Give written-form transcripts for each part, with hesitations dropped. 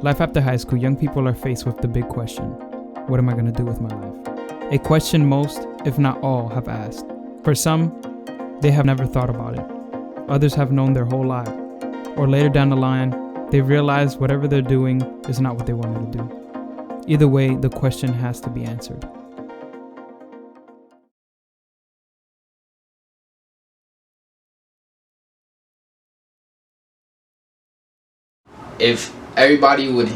Life after high school, young people are faced with the big question: what am I going to do with my life? A question most, if not all, have asked. For some, they have never thought about it. Others have known their whole life. Or later down the line, they realize whatever they're doing is not what they wanted to do. Either way, the question has to be answered. If everybody would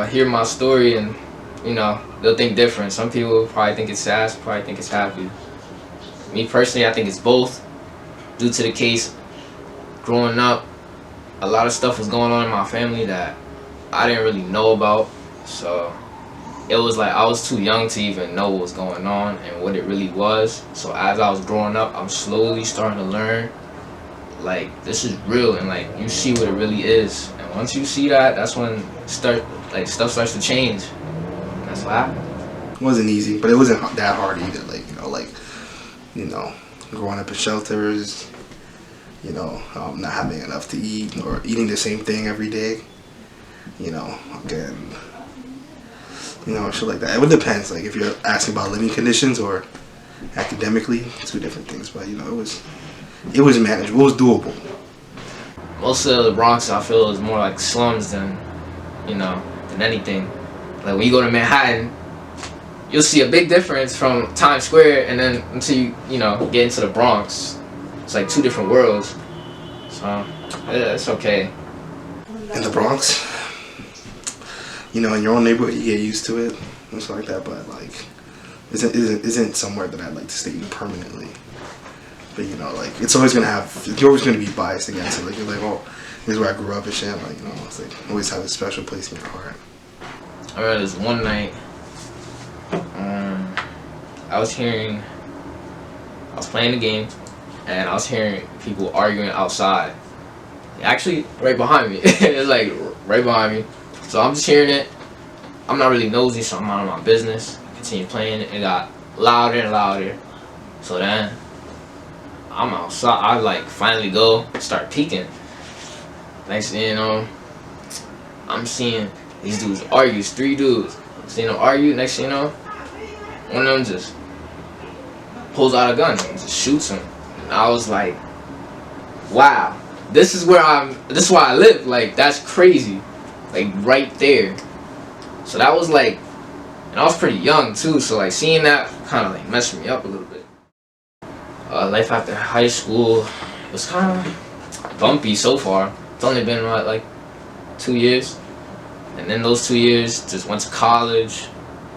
hear my story and, they'll think different. Some people will probably think it's sad, some probably think it's happy. Me personally, I think it's both. Due to the case, growing up, a lot of stuff was going on in my family that I didn't really know about. So it was like I was too young to even know what was going on and what it really was. So as I was growing up, I'm slowly starting to learn, like, this is real, and like you see what it really is. And once you see that, that's when stuff starts to change. And that's what happened. It wasn't easy, but it wasn't that hard either. Growing up in shelters, not having enough to eat or eating the same thing every day. Again, shit like that. It would depends. Like if you're asking about living conditions or academically, two different things. But it was manageable. It was doable. Most of the Bronx, I feel, is more like slums than anything. Like when you go to Manhattan, you'll see a big difference from Times Square, and then until you get into the Bronx, it's like two different worlds. So it's okay. In the Bronx, in your own neighborhood, you get used to it and stuff like that. But isn't somewhere that I'd like to stay permanently. But it's always you're always gonna be biased against it. Like you're like, oh, this is where I grew up and shit. Like it's like always have a special place in your heart. I remember this one night, I was playing the game, and I was hearing people arguing outside. Actually, right behind me. It's like right behind me. So I'm just hearing it. I'm not really nosy, so I'm out of my business. I continue playing it. It got louder and louder. So then I'm outside. I finally go start peeking. Next thing you know, I'm seeing these dudes argue. 3 dudes. Seeing them argue. Next thing you know, one of them just pulls out a gun and just shoots him. And I was like, wow, this is where I live. Like, that's crazy. Like, right there. So that was and I was pretty young too, so seeing that kind of messed me up a little bit. Life after high school was kind of bumpy so far. It's only been 2 years. And then those 2 years, just went to college,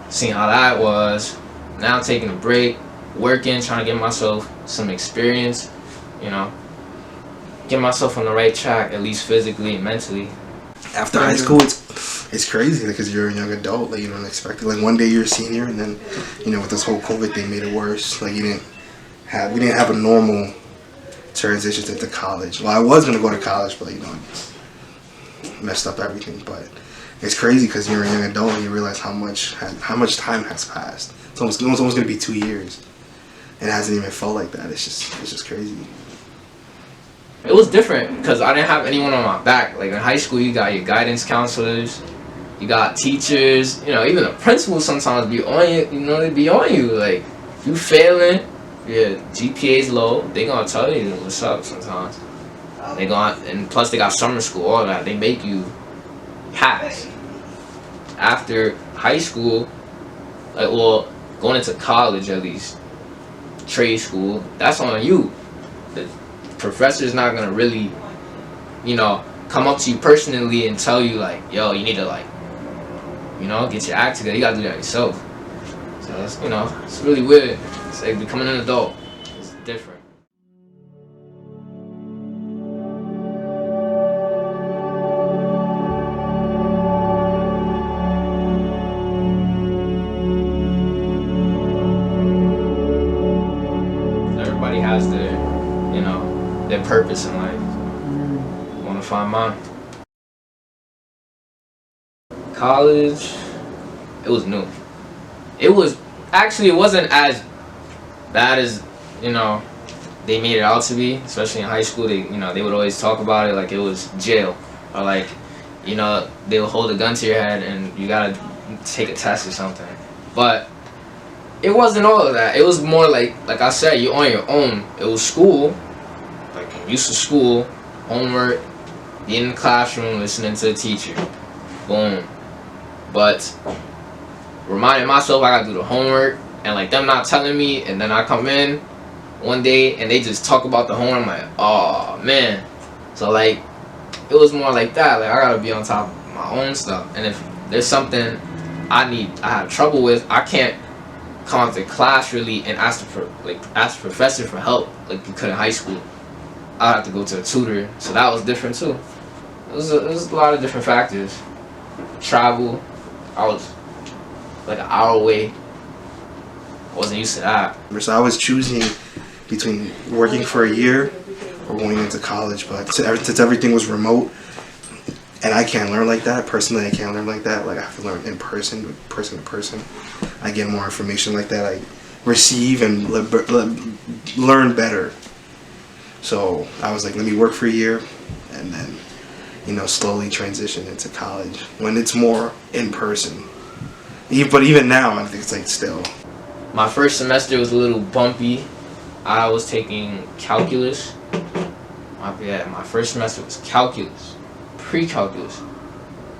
seeing how that was. Now I'm taking a break, working, trying to get myself some experience, get myself on the right track, at least physically and mentally. After high school, it's crazy because you're a young adult. You don't expect it. One day you're a senior, and then with this whole COVID thing made it worse. We didn't have a normal transition into college. Well, I was gonna go to college, but messed up everything. But it's crazy because you're a young adult and you realize how much time has passed. It's almost gonna be 2 years. It hasn't even felt like that. It's just crazy. It was different because I didn't have anyone on my back. Like in high school, you got your guidance counselors, you got teachers, even the principals sometimes be on you. They be on you. Like if you failing, your GPA's low, they gonna tell you what's up sometimes. And plus they got summer school, all that. They make you pass. After high school, going into college at least, trade school, that's on you. The professor's not gonna really, come up to you personally and tell you yo, you need to get your act together. You gotta do that yourself. So it's, it's really weird. It's like becoming an adult. It's different. Everybody has their purpose in life. I want to find mine. College, it was new. It wasn't as bad as they made it out to be. Especially in high school, they would always talk about it like it was jail, or you know, they'll hold a gun to your head and you gotta take a test or something. But it wasn't all of that. It was more like I said, you're on your own. It was school, like I'm used to school, homework, being in the classroom, listening to the teacher, boom. But reminding myself I gotta do the homework, and like them not telling me, and then I come in one day and they just talk about the homework. I'm like, oh man. So like, it was more like that. Like I gotta be on top of my own stuff, and if there's something I have trouble with, I can't come out to class really and ask the professor for help like you could in high school. I have to go to a tutor, so that was different too. It was a lot of different factors. Travel, I was like an hour away. I wasn't used to that. So I was choosing between working for a year or going into college, but since everything was remote and I can't learn like that, personally I can't learn like that, like I have to learn in person, person to person. I get more information like that, I receive and learn better. So I was like, let me work for a year and then, you know, slowly transition into college when it's more in person. But even now, I think it's like still. My first semester was a little bumpy. I was taking calculus. My first semester was calculus, pre-calculus.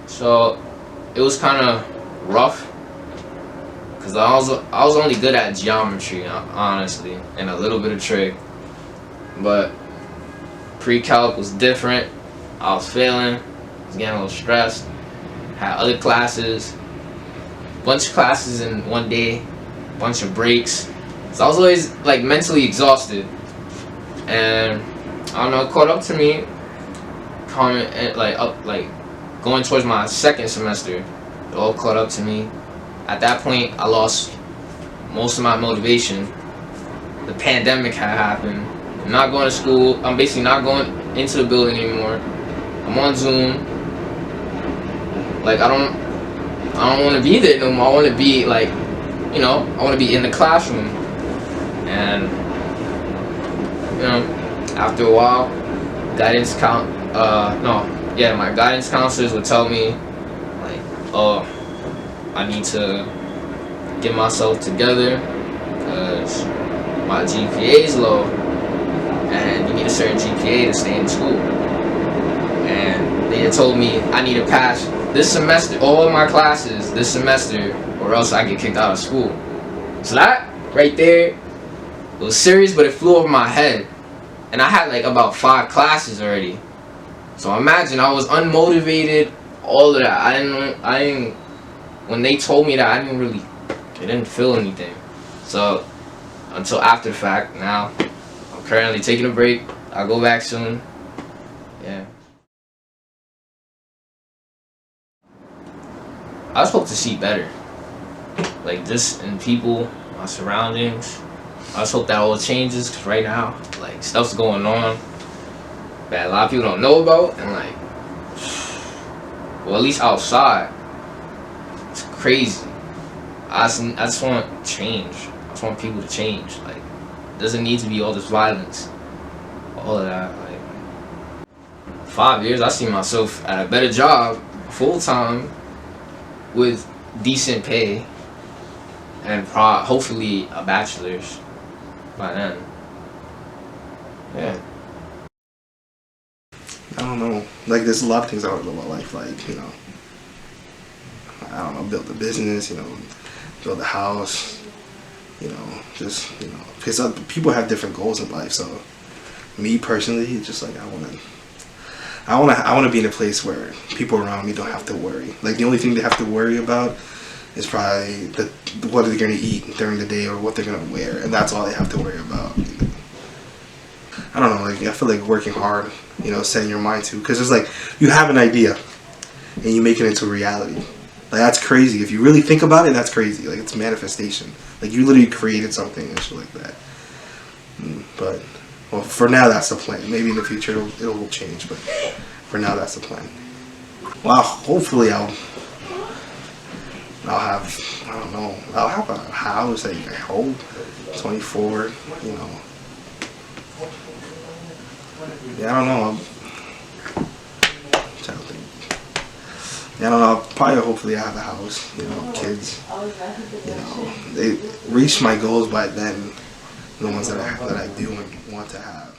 So it was kind of rough because I was only good at geometry, honestly, and a little bit of trig. But pre-calc was different. I was failing. I was getting a little stressed. Had other classes, bunch of classes in one day, bunch of breaks. So I was always like mentally exhausted, and I don't know, it caught up to me. Going towards my second semester, it all caught up to me. At that point, I lost most of my motivation. The pandemic had happened. I'm not going to school. I'm basically not going into the building anymore. I'm on Zoom. Like I don't want to be there no more. I want to be like, you know, I want to be in the classroom. And you know, after a while, my guidance counselors would tell me like, oh, I need to get myself together because my GPA is low, and you need a certain GPA to stay in school. And they had told me I need to pass this semester, all of my classes this semester, or else I get kicked out of school. So that right there, it was serious, but it flew over my head. And I had like about 5 classes already. So imagine I was unmotivated, all of that. I didn't, when they told me that, I didn't feel anything. So until after the fact, now I'm currently taking a break. I'll go back soon. Yeah. I just hope to see better. Like just in people, my surroundings. I just hope that all changes, because right now, like, stuff's going on that a lot of people don't know about, and like, well, at least outside, it's crazy. I just want change. I just want people to change. Like, it doesn't need to be all this violence, all of that. Like, 5 years, I see myself at a better job, full time, with decent pay, and hopefully a bachelor's by then. Yeah. I don't know. Like, there's a lot of things I want to do in my life. Like, you know, I don't know, build a business, you know, build a house, you know, just, you know, because people have different goals in life. So, me personally, it's just like I want to be in a place where people around me don't have to worry. Like, the only thing they have to worry about is probably what they're going to eat during the day or what they're going to wear, and that's all they have to worry about. I don't know, like, I feel like working hard, you know, setting your mind to, because it's like, you have an idea, and you make it into reality. Like, that's crazy. If you really think about it, that's crazy. Like, it's manifestation. Like, you literally created something and shit like that. But, well, for now, that's the plan. Maybe in the future, it will change, but for now, that's the plan. Well, hopefully I'll have, I don't know, I'll have a house, I hope, 24, you know. Yeah, I don't know, I'm trying to think. I don't know. Probably, hopefully, I have a house. Kids. They reach my goals by then. The ones that I do and want to have.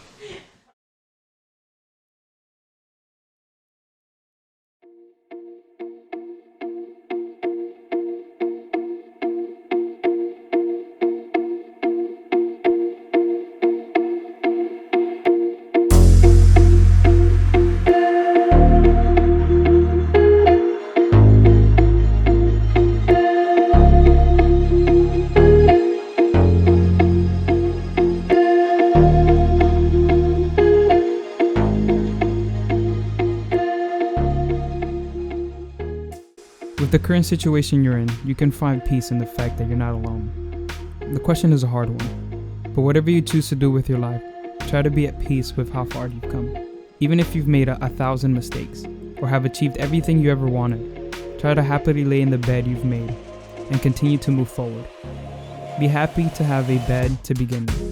With the current situation you're in, you can find peace in the fact that you're not alone. The question is a hard one, but whatever you choose to do with your life, try to be at peace with how far you've come. Even if you've made 1,000 mistakes or have achieved everything you ever wanted, try to happily lay in the bed you've made and continue to move forward. Be happy to have a bed to begin with.